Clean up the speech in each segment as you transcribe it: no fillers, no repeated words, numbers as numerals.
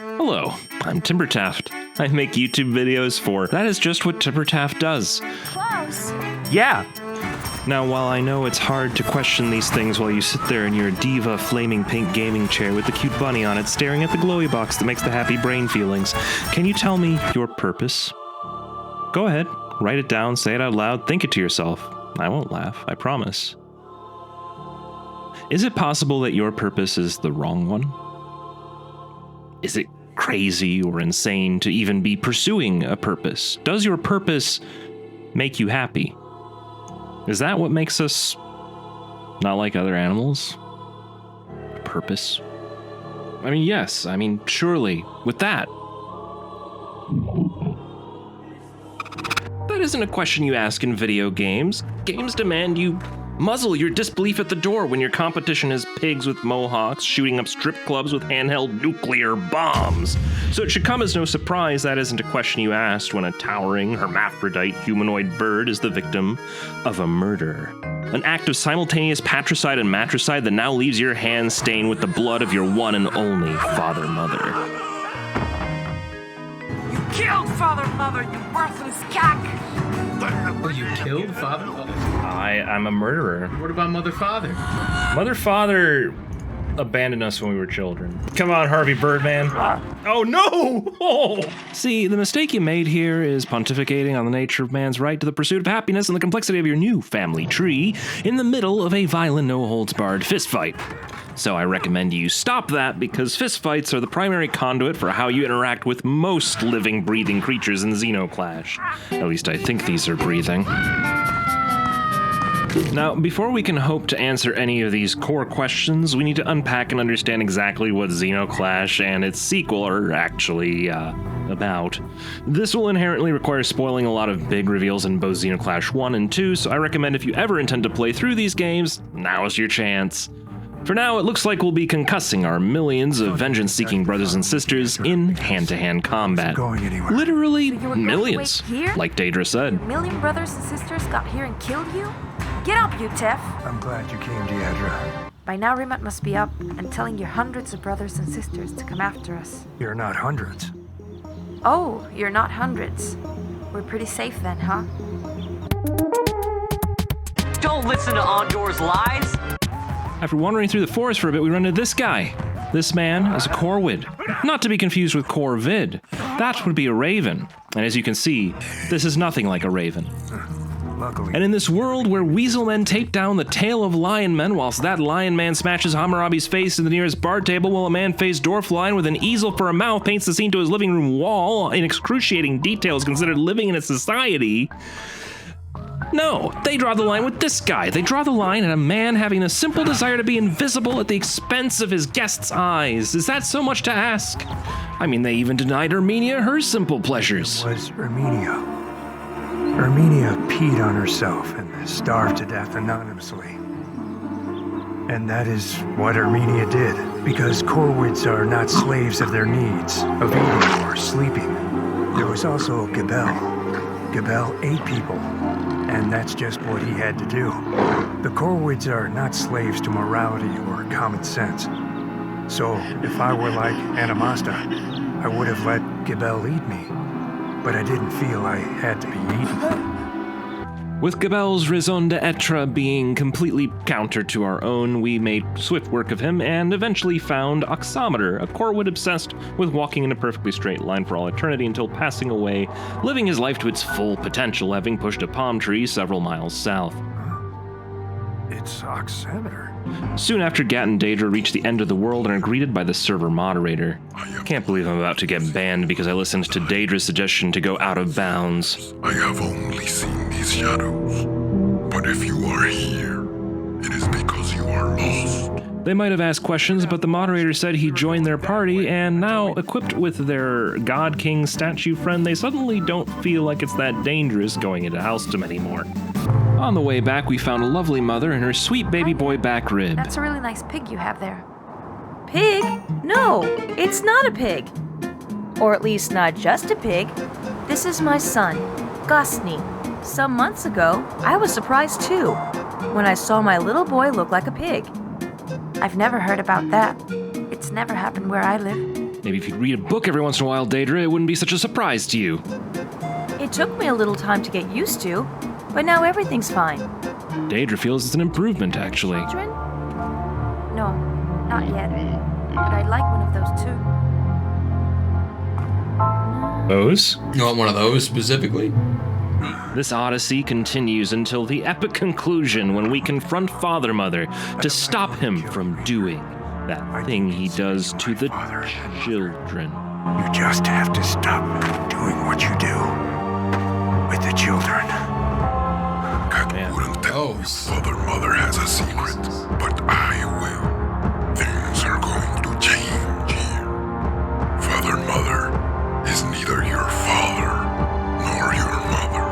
Hello, I'm Timbertaft. I make YouTube videos for That Is Just What Timbertaft Does. Close. Yeah. Now, while I know it's hard to question these things while you sit there in your diva flaming pink gaming chair with the cute bunny on it staring at the glowy box that makes the happy brain feelings, can you tell me your purpose? Go ahead, write it down, say it out loud, think it to yourself. I won't laugh, I promise. Is it possible that your purpose is the wrong one? Is it crazy or insane to even be pursuing a purpose? Does your purpose make you happy? Is that what makes us not like other animals? Purpose? I mean, yes. I mean, surely. With that. That isn't a question you ask in video games. Games demand you muzzle your disbelief at the door when your competition is pigs with mohawks shooting up strip clubs with handheld nuclear bombs. So it should come as no surprise that isn't a question you asked when a towering, hermaphrodite humanoid bird is the victim of a murder. An act of simultaneous patricide and matricide that now leaves your hands stained with the blood of your one and only father-mother. You killed Father-Mother, you worthless cock! Oh, you killed Father-Mother? I'm a murderer. What about Mother-Father? Mother-Father abandoned us when we were children. Come on, Harvey Birdman. Oh, no! Oh. See, the mistake you made here is pontificating on the nature of man's right to the pursuit of happiness and the complexity of your new family tree in the middle of a violent, no-holds-barred fistfight. So I recommend you stop that because fistfights are the primary conduit for how you interact with most living, breathing creatures in Zeno Clash. At least I think these are breathing. Now, before we can hope to answer any of these core questions, we need to unpack and understand exactly what Zeno Clash and its sequel are actually, about. This will inherently require spoiling a lot of big reveals in both Zeno Clash 1 and 2, so I recommend if you ever intend to play through these games, now's your chance. For now, it looks like we'll be concussing our millions of vengeance-seeking brothers and sisters in hand-to-hand combat. Literally millions, like Daedra said. A million brothers and sisters got here and killed you? Get up, you Tef! I'm glad you came, Deidre. By now, Rimat must be up and telling your hundreds of brothers and sisters to come after us. You're not hundreds. Oh, you're not hundreds. We're pretty safe then, huh? Don't listen to Ondor's lies! After wandering through the forest for a bit, we run into this guy. This man is a Corwid. Not to be confused with Corvid. That would be a raven. And as you can see, this is nothing like a raven. Luckily. And in this world where weasel men tape down the tail of lion men whilst that lion man smashes Hammurabi's face to the nearest bar table while a man-faced dwarf lion with an easel for a mouth paints the scene to his living room wall in excruciating details considered living in a society... No, they draw the line with this guy. They draw the line at a man having a simple desire to be invisible at the expense of his guests' eyes. Is that so much to ask? I mean, they even denied Erminia her simple pleasures. It was Erminia. Erminia peed on herself and starved to death anonymously. And that is what Erminia did, because Corwids are not slaves of their needs, of eating or sleeping. There was also Gabel. Gabel ate people. And that's just what he had to do. The Corwids are not slaves to morality or common sense. So, if I were like Anamasta, I would have let Gabel eat me. But I didn't feel I had to be eaten. With Gabel's raison d'etre being completely counter to our own, we made swift work of him and eventually found Oxometer, a Corwid obsessed with walking in a perfectly straight line for all eternity until passing away, living his life to its full potential, having pushed a palm tree several miles south. It's Oxometer. Soon after, Gat and Daedra reach the end of the world and are greeted by the server moderator. Can't believe I'm about to get banned because I listened to Daedra's suggestion to go out of bounds. I have only seen these shadows, but if you are here, it is because you are lost. They might have asked questions, but the moderator said he joined their party, and now, equipped with their God King statue friend, they suddenly don't feel like it's that dangerous going into Houston anymore. On the way back, we found a lovely mother and her sweet baby boy back rib. That's a really nice pig you have there. Pig? No, it's not a pig. Or at least not just a pig. This is my son, Gusney. Some months ago, I was surprised too, when I saw my little boy look like a pig. I've never heard about that. It's never happened where I live. Maybe if you'd read a book every once in a while, Daedra, it wouldn't be such a surprise to you. It took me a little time to get used to, but now everything's fine. Daedra feels it's an improvement, actually. Children? No, not yet. But I'd like one of those too. Those? You want one of those specifically? This odyssey continues until the epic conclusion when we confront Father Mother to stop him from doing that thing he does to the children. You just have to stop doing what you do with the children. Cat wouldn't tell you Father Mother has a secret, but I will. Things are going to change here. Father Mother is neither your father nor your mother.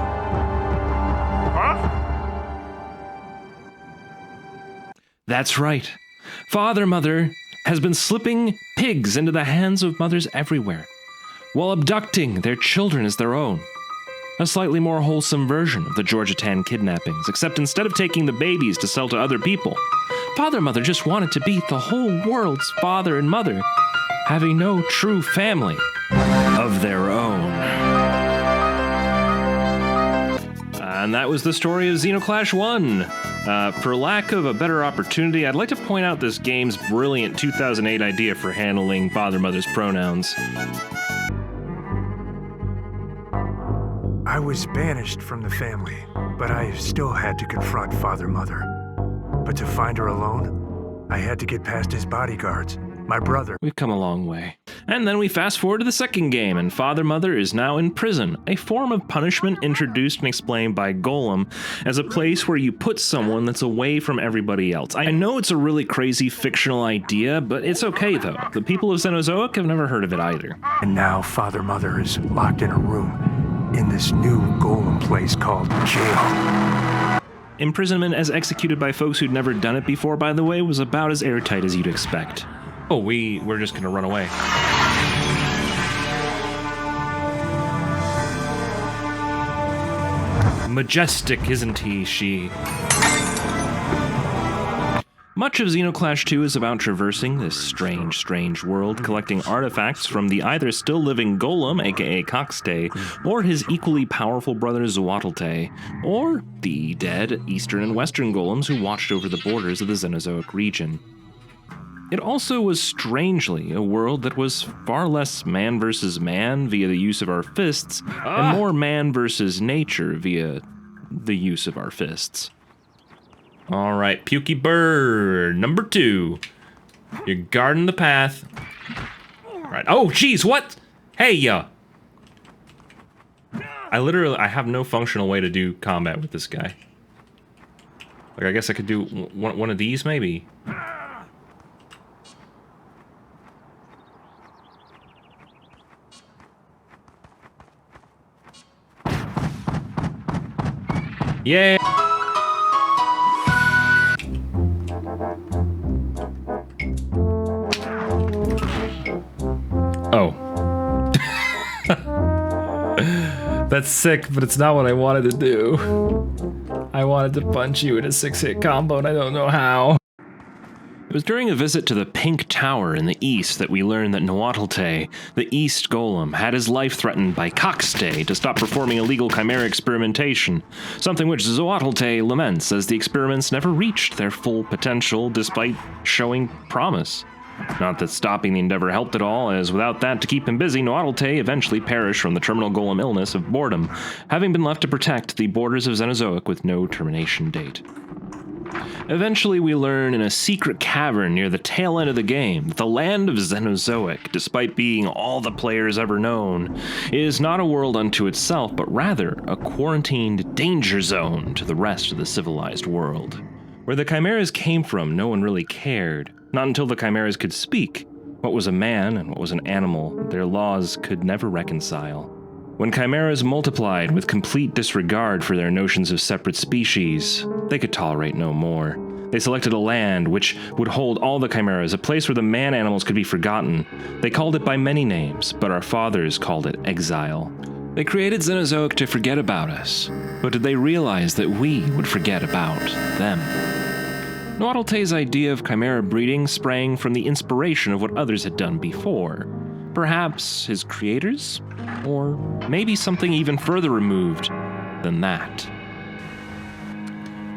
That's right. Father Mother has been slipping pigs into the hands of mothers everywhere, while abducting their children as their own. A slightly more wholesome version of the Georgetown kidnappings, except instead of taking the babies to sell to other people, Father Mother just wanted to be the whole world's father and mother, having no true family of their own. And that was the story of Zeno Clash 1. For lack of a better opportunity, I'd like to point out this game's brilliant 2008 idea for handling Father-Mother's pronouns. I was banished from the family, but I still had to confront Father Mother. But to find her alone, I had to get past his bodyguards, my brother. We've come a long way. And then we fast forward to the second game, and Father Mother is now in prison, a form of punishment introduced and explained by Golem as a place where you put someone that's away from everybody else. I know it's a really crazy fictional idea, but it's okay though. The people of Zenozoik have never heard of it either. And now Father Mother is locked in a room in this new Golem place called jail. Imprisonment as executed by folks who'd never done it before, by the way, was about as airtight as you'd expect. Oh, we're just gonna run away. Majestic, isn't he, she? Much of Zeno Clash 2 is about traversing this strange world, collecting artifacts from the either still living Golem, aka Coxte, or his equally powerful brother Zoatlte, or the dead Eastern and Western Golems who watched over the borders of the Zenozoic region. It also was strangely a world that was far less man versus man via the use of our fists, and more man versus nature via the use of our fists. All right, Pukey Bird, number 2. You're guarding the path. All right. Oh, geez, what? Hey, ya. I have no functional way to do combat with this guy. Like, I guess I could do one of these, maybe. Yeah. Oh. That's sick, but it's not what I wanted to do. I wanted to punch you in a 6-hit combo, and I don't know how. It was during a visit to the Pink Tower in the east that we learned that Zoatlte, the East Golem, had his life threatened by Coxte to stop performing illegal chimera experimentation, something which Zoatlte laments as the experiments never reached their full potential despite showing promise. Not that stopping the endeavor helped at all, as without that to keep him busy, Zoatlte eventually perished from the terminal golem illness of boredom, having been left to protect the borders of Zenozoic with no termination date. Eventually, we learn in a secret cavern near the tail end of the game that the land of Zenozoic, despite being all the players ever known, is not a world unto itself, but rather a quarantined danger zone to the rest of the civilized world. Where the chimeras came from, no one really cared. Not until the chimeras could speak. What was a man and what was an animal, their laws could never reconcile. When chimeras multiplied with complete disregard for their notions of separate species, they could tolerate no more. They selected a land which would hold all the chimeras, a place where the man-animals could be forgotten. They called it by many names, but our fathers called it exile. They created Zenozoic to forget about us, but did they realize that we would forget about them? Zoattle's idea of chimera breeding sprang from the inspiration of what others had done before. Perhaps his creators? Or maybe something even further removed than that.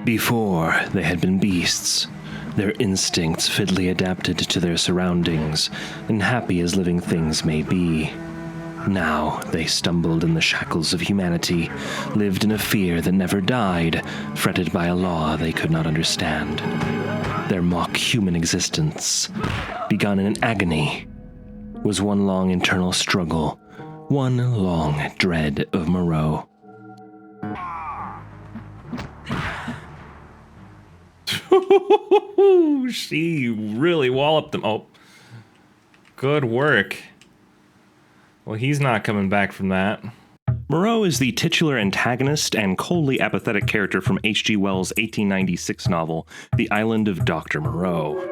Before they had been beasts, their instincts fiddly adapted to their surroundings, and happy as living things may be. Now they stumbled in the shackles of humanity, lived in a fear that never died, fretted by a law they could not understand. Their mock human existence, begun in an agony, was one long internal struggle, one long dread of Moreau. She really walloped them. Oh, good work. Well, he's not coming back from that. Moreau is the titular antagonist and coldly apathetic character from H.G. Wells' 1896 novel, The Island of Dr. Moreau.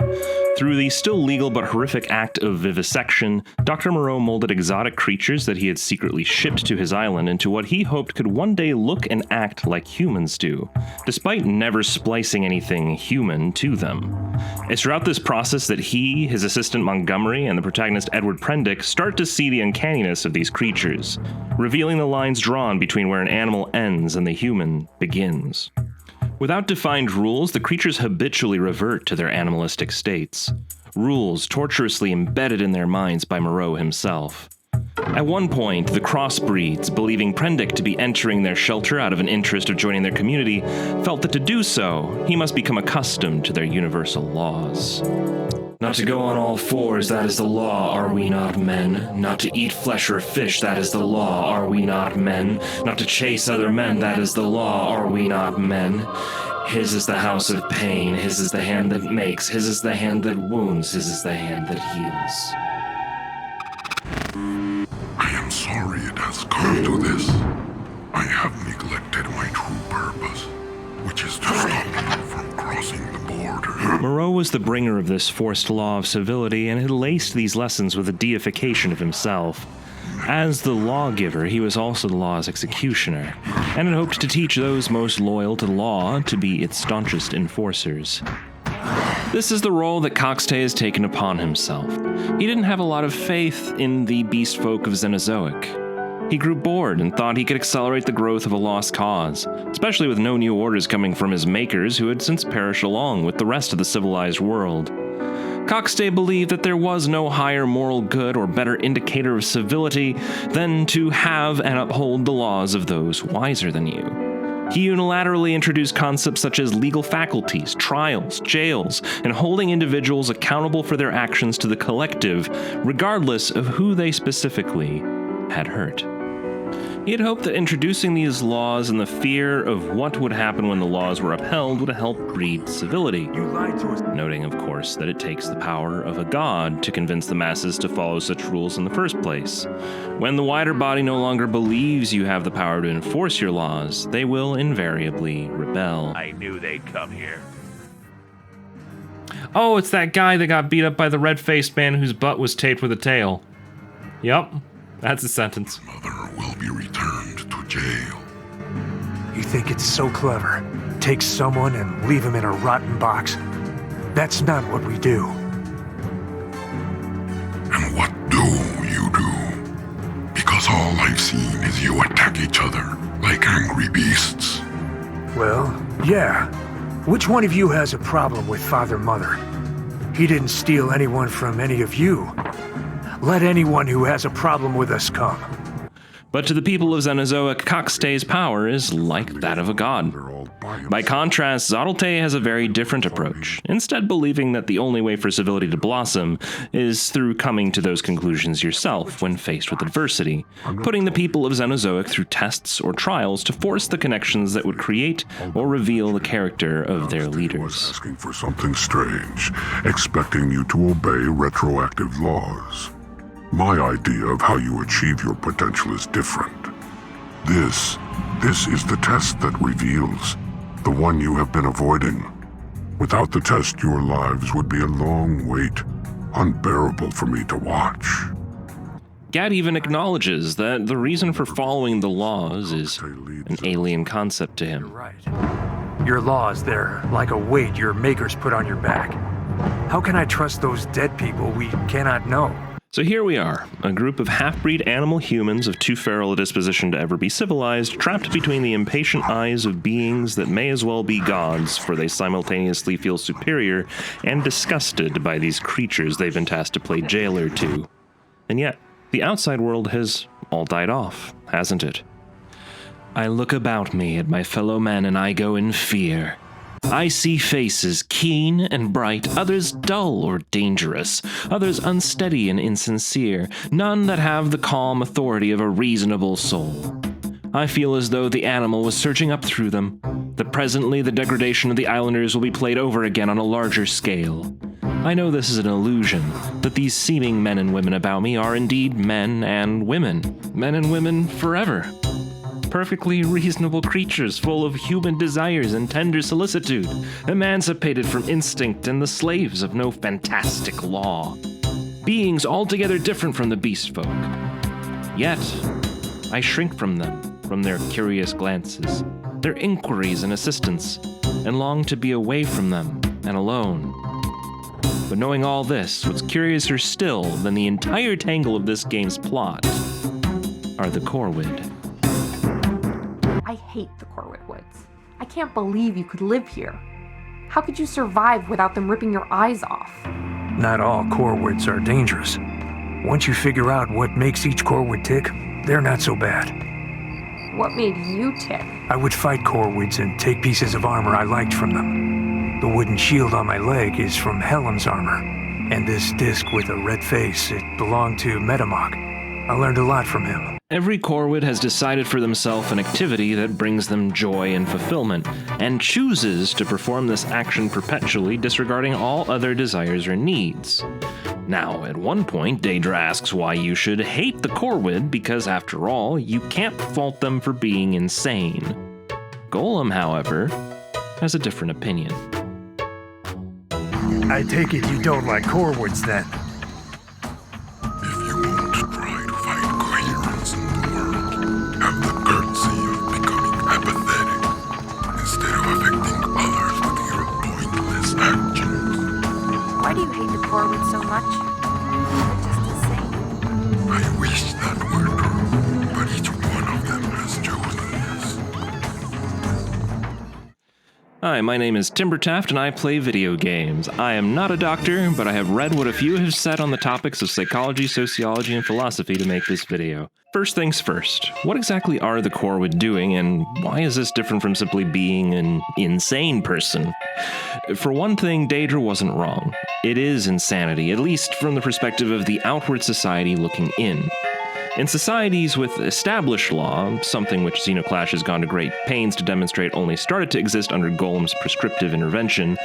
Through the still legal but horrific act of vivisection, Dr. Moreau molded exotic creatures that he had secretly shipped to his island into what he hoped could one day look and act like humans do, despite never splicing anything human to them. It's throughout this process that he, his assistant Montgomery, and the protagonist Edward Prendick start to see the uncanniness of these creatures, revealing the lines drawn between where an animal ends and the human begins. Without defined rules, the creatures habitually revert to their animalistic states, rules tortuously embedded in their minds by Moreau himself. At one point, the crossbreeds, believing Prendick to be entering their shelter out of an interest of joining their community, felt that to do so, he must become accustomed to their universal laws. Not to go on all fours, that is the law, are we not men? Not to eat flesh or fish, that is the law, are we not men? Not to chase other men, that is the law, are we not men? His is the house of pain, his is the hand that makes, his is the hand that wounds, his is the hand that heals. I am sorry it has come to this. I have neglected my true purpose, which is to stop you from crossing the border. Moreau was the bringer of this forced law of civility and had laced these lessons with a deification of himself. As the lawgiver, he was also the law's executioner, and had hoped to teach those most loyal to the law to be its staunchest enforcers. This is the role that Coxtay has taken upon himself. He didn't have a lot of faith in the beast folk of Zenozoik. He grew bored and thought he could accelerate the growth of a lost cause, especially with no new orders coming from his makers who had since perished along with the rest of the civilized world. Coxtay believed that there was no higher moral good or better indicator of civility than to have and uphold the laws of those wiser than you. He unilaterally introduced concepts such as legal faculties, trials, jails, and holding individuals accountable for their actions to the collective, regardless of who they specifically had hurt. He had hoped that introducing these laws and the fear of what would happen when the laws were upheld would help breed civility. You lied to us. Noting, of course, that it takes the power of a god to convince the masses to follow such rules in the first place. When the wider body no longer believes you have the power to enforce your laws, they will invariably rebel. I knew they'd come here. Oh, it's that guy that got beat up by the red-faced man whose butt was taped with a tail. Yup, that's a sentence. Mother will be returned to jail. You think it's so clever? Take someone and leave him in a rotten box? That's not what we do. And what do you do? Because all I've seen is you attack each other like angry beasts. Well, yeah. Which one of you has a problem with Father Mother? He didn't steal anyone from any of you. Let anyone who has a problem with us come. But to the people of Zenozoik, Coxtay's power is like that of a god. By contrast, Zottlte has a very different approach, instead believing that the only way for civility to blossom is through coming to those conclusions yourself when faced with adversity, putting the people of Zenozoik through tests or trials to force the connections that would create or reveal the character of their leaders. Asking for something strange, expecting you to obey retroactive laws. My idea of how you achieve your potential is different. This is the test that reveals, the one you have been avoiding. Without the test, your lives would be a long wait, unbearable for me to watch. Gad even acknowledges that the reason for following the laws is an alien concept to him. You're right. Your laws, they're like a weight your makers put on your back. How can I trust those dead people we cannot know? So here we are, a group of half-breed animal humans of too feral a disposition to ever be civilized, trapped between the impatient eyes of beings that may as well be gods, for they simultaneously feel superior and disgusted by these creatures they've been tasked to play jailer to. And yet, the outside world has all died off, hasn't it? I look about me at my fellow men and I go in fear. I see faces keen and bright, others dull or dangerous, others unsteady and insincere, none that have the calm authority of a reasonable soul. I feel as though the animal was surging up through them, that presently the degradation of the islanders will be played over again on a larger scale. I know this is an illusion, that these seeming men and women about me are indeed men and women forever. Perfectly reasonable creatures full of human desires and tender solicitude, emancipated from instinct and the slaves of no fantastic law. Beings altogether different from the beast folk. Yet, I shrink from them, from their curious glances, their inquiries and assistance, and long to be away from them and alone. But knowing all this, what's curiouser still than the entire tangle of this game's plot are the Corwid. I hate the Corwid Woods. I can't believe you could live here. How could you survive without them ripping your eyes off? Not all Corwids are dangerous. Once you figure out what makes each Corwid tick, they're not so bad. What made you tick? I would fight Corwids and take pieces of armor I liked from them. The wooden shield on my leg is from Helm's armor, and this disc with a red face, it belonged to Metamog. I learned a lot from him. Every Corwid has decided for themselves an activity that brings them joy and fulfillment, and chooses to perform this action perpetually, disregarding all other desires or needs. Now, at one point, Daedra asks why you should hate the Corwid, because after all, you can't fault them for being insane. Golem, however, has a different opinion. I take it you don't like Corwids then? If you won't try to find coherence in the world, have the courtesy of becoming apathetic instead of affecting others with your pointless actions. Why do you hate the Corwid so much? They're just insane. I wish that were true, but each one of them has chosen this. Hi, my name is Timbertaft, and I play video games. I am not a doctor, but I have read what a few have said on the topics of psychology, sociology, and philosophy to make this video. First things first, what exactly are the Corwid doing, and why is this different from simply being an insane person? For one thing, Daedra wasn't wrong. It is insanity, at least from the perspective of the outward society looking in. In societies with established law, something which Zeno Clash has gone to great pains to demonstrate only started to exist under Golem's prescriptive intervention,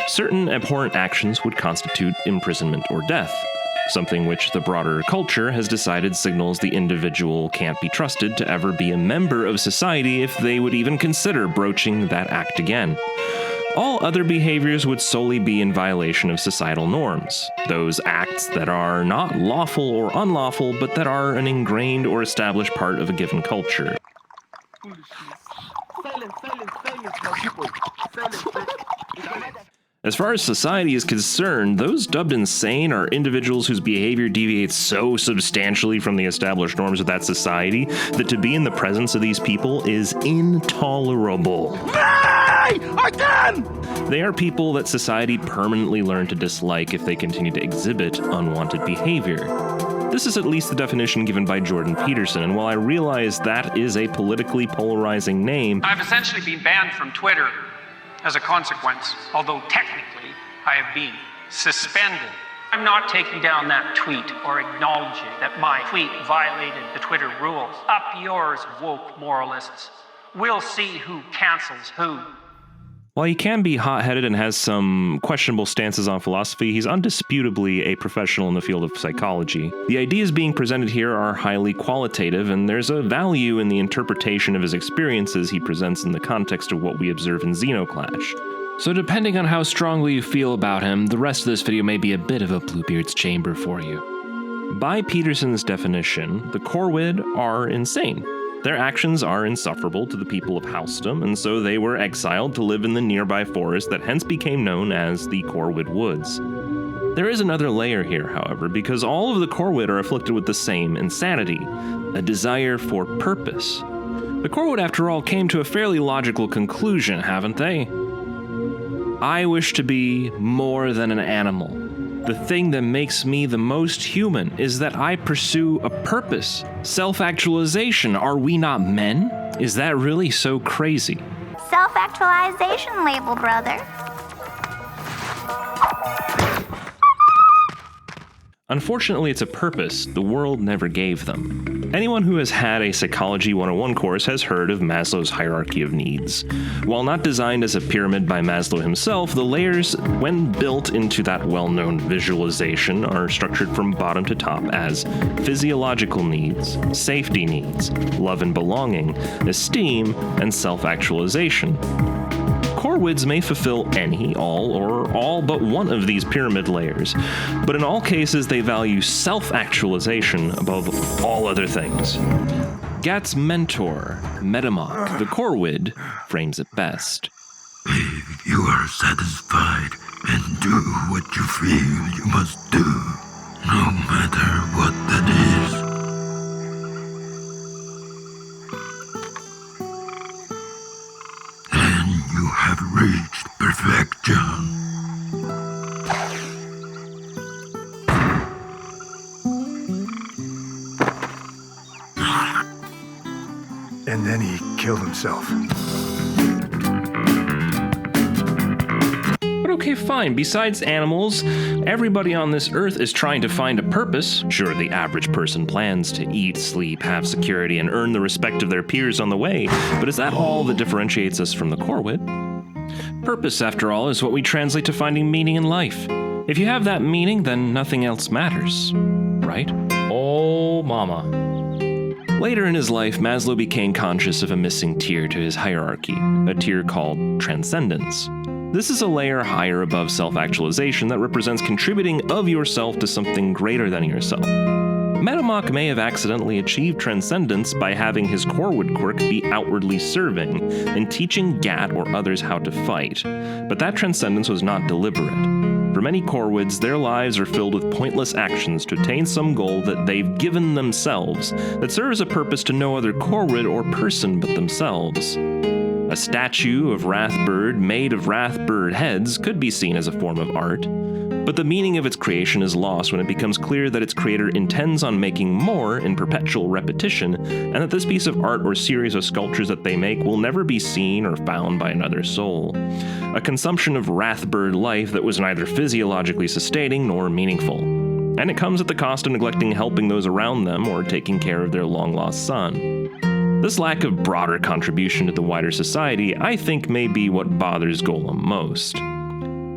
certain abhorrent actions would constitute imprisonment or death, something which the broader culture has decided signals the individual can't be trusted to ever be a member of society if they would even consider broaching that act again. All other behaviors would solely be in violation of societal norms, those acts that are not lawful or unlawful, but that are an ingrained or established part of a given culture. As far as society is concerned, those dubbed insane are individuals whose behavior deviates so substantially from the established norms of that society that to be in the presence of these people is intolerable. They are people that society permanently learned to dislike if they continue to exhibit unwanted behavior. This is at least the definition given by Jordan Peterson, and while I realize that is a politically polarizing name, I've essentially been banned from Twitter as a consequence, although technically I have been suspended. I'm not taking down that tweet or acknowledging that my tweet violated the Twitter rules. Up yours, woke moralists. We'll see who cancels who. While he can be hot-headed and has some questionable stances on philosophy, he's undisputably a professional in the field of psychology. The ideas being presented here are highly qualitative, and there's a value in the interpretation of his experiences he presents in the context of what we observe in Zeno Clash. So depending on how strongly you feel about him, the rest of this video may be a bit of a Bluebeard's chamber for you. By Peterson's definition, the Corwid are insane. Their actions are insufferable to the people of Houston, and so they were exiled to live in the nearby forest that hence became known as the Corwid Woods. There is another layer here, however, because all of the Corwid are afflicted with the same insanity, a desire for purpose. The Corwid, after all, came to a fairly logical conclusion, haven't they? I wish to be more than an animal. The thing that makes me the most human is that I pursue a purpose, self-actualization. Are we not men? Is that really so crazy? Self-actualization label, brother. Unfortunately, it's a purpose the world never gave them. Anyone who has had a Psychology 101 course has heard of Maslow's hierarchy of needs. While not designed as a pyramid by Maslow himself, the layers, when built into that well-known visualization, are structured from bottom to top as physiological needs, safety needs, love and belonging, esteem, and self-actualization. Corwids may fulfill any, all, or all but one of these pyramid layers, but in all cases they value self-actualization above all other things. Gat's mentor, Metamok, the Corwid, frames it best. If you are satisfied and do what you feel you must do, no matter what that is. You have reached perfection. And then he killed himself. But okay, fine. Besides animals, everybody on this earth is trying to find a purpose. Sure, the average person plans to eat, sleep, have security, and earn the respect of their peers on the way, but is that all that differentiates us from the Corwid? Purpose, after all, is what we translate to finding meaning in life. If you have that meaning, then nothing else matters, right? Oh, mama. Later in his life, Maslow became conscious of a missing tier to his hierarchy, a tier called transcendence. This is a layer higher above self-actualization that represents contributing of yourself to something greater than yourself. Metamok may have accidentally achieved transcendence by having his Corwid quirk be outwardly serving and teaching Gat or others how to fight, but that transcendence was not deliberate. For many Corwids, their lives are filled with pointless actions to attain some goal that they've given themselves that serves a purpose to no other Corwid or person but themselves. A statue of Wrathbird made of Wrathbird heads could be seen as a form of art, but the meaning of its creation is lost when it becomes clear that its creator intends on making more in perpetual repetition, and that this piece of art or series of sculptures that they make will never be seen or found by another soul. A consumption of Wrathbird life that was neither physiologically sustaining nor meaningful. And it comes at the cost of neglecting helping those around them or taking care of their long-lost son. This lack of broader contribution to the wider society, I think, may be what bothers Golem most.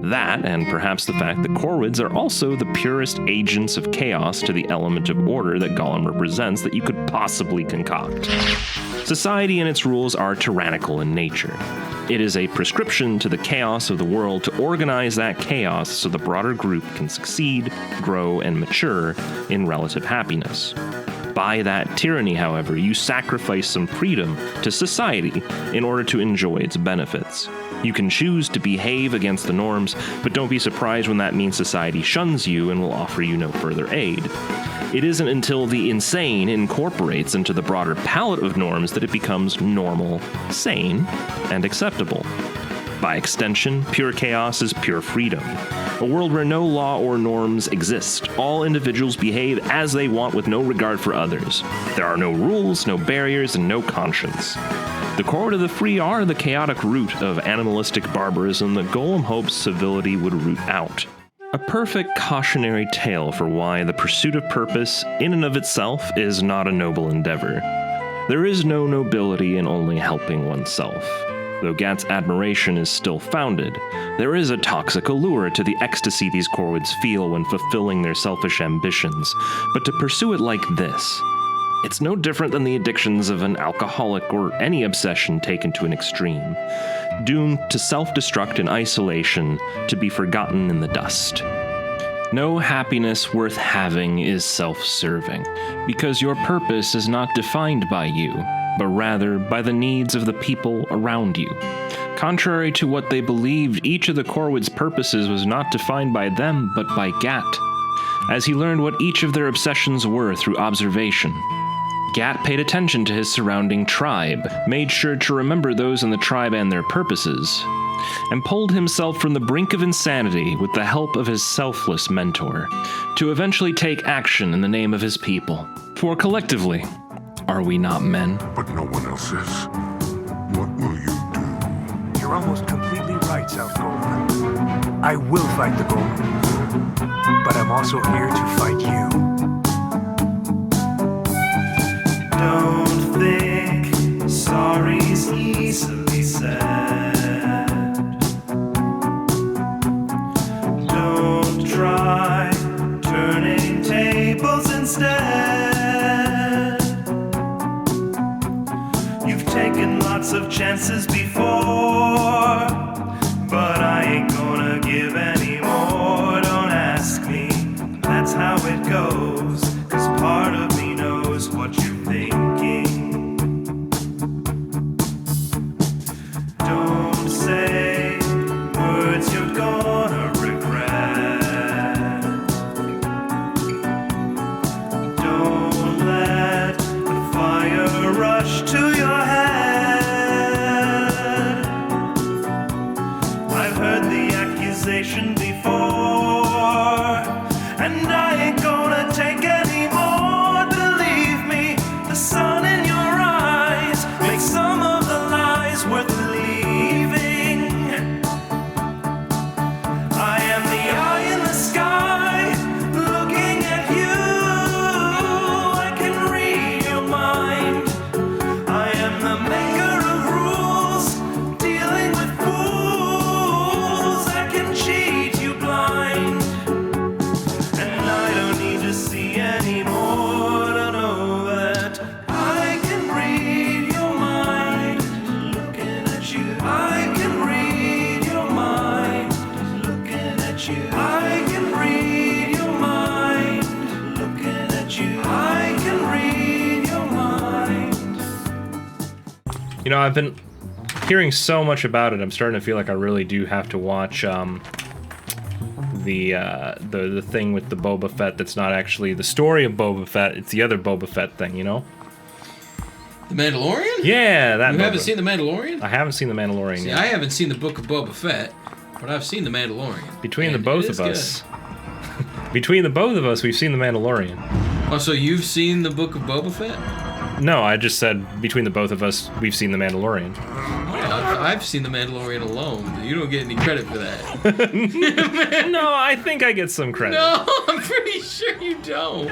That, and perhaps the fact that Corwids are also the purest agents of chaos to the element of order that Golem represents that you could possibly concoct. Society and its rules are tyrannical in nature. It is a prescription to the chaos of the world to organize that chaos so the broader group can succeed, grow, and mature in relative happiness. By that tyranny, however, you sacrifice some freedom to society in order to enjoy its benefits. You can choose to behave against the norms, but don't be surprised when that means society shuns you and will offer you no further aid. It isn't until the insane incorporates into the broader palette of norms that it becomes normal, sane, and acceptable. By extension, pure chaos is pure freedom. A world where no law or norms exist. All individuals behave as they want with no regard for others. There are no rules, no barriers, and no conscience. The Corwid of the free are the chaotic root of animalistic barbarism that Golem hopes civility would root out. A perfect cautionary tale for why the pursuit of purpose, in and of itself, is not a noble endeavor. There is no nobility in only helping oneself. Though Gat's admiration is still founded, there is a toxic allure to the ecstasy these Corwids feel when fulfilling their selfish ambitions, but to pursue it like this, it's no different than the addictions of an alcoholic or any obsession taken to an extreme, doomed to self-destruct in isolation, to be forgotten in the dust. No happiness worth having is self-serving, because your purpose is not defined by you, but rather by the needs of the people around you. Contrary to what they believed, each of the Corwid's purposes was not defined by them, but by Gat, as he learned what each of their obsessions were through observation. Gat paid attention to his surrounding tribe, made sure to remember those in the tribe and their purposes, and pulled himself from the brink of insanity with the help of his selfless mentor, to eventually take action in the name of his people. For collectively, are we not men? But no one else is. What will you do? You're almost completely right, South Goldman. I will fight the Goldmans, but I'm also here to fight you. Don't think sorry's easily said. Don't try turning tables instead. You've taken lots of chances before, but I ain't gonna give any more. Don't ask me, that's how it goes, 'cause part of me knows what you're thinking. Don't say words you're gonna regret. Don't let the fire rush to your head. I've heard the accusation before, and I ain't gonna take any more. Believe me, the sun in your eyes makes some of the lies worth believing. I am the eye in the sky, looking at you. I can read your mind. I am the maker of rules, dealing with fools. I can cheat you blind, and I don't need to see anymore to know that I can read your mind. Looking at you, I can read your mind. Looking at you, I can read your mind. Looking at you, I can read your mind. You know, I've been hearing so much about it, I'm starting to feel like I really do have to watch the thing with the Boba Fett that's not actually the story of Boba Fett, it's the other Boba Fett thing, you know? The Mandalorian? Yeah, that You Boba. haven't seen The Mandalorian? I haven't seen the Mandalorian See, yet. I haven't seen the Book of Boba Fett, but I've seen The Mandalorian. Between And the both it of is us. Between the both of us, we've seen the Mandalorian. good. Oh, so you've seen the Book of Boba Fett? No, I just said between the both of us, we've seen the Mandalorian. Yeah, I've seen The Mandalorian alone. But you don't get any credit for that. No, I think I get some credit. No, I'm pretty sure you don't.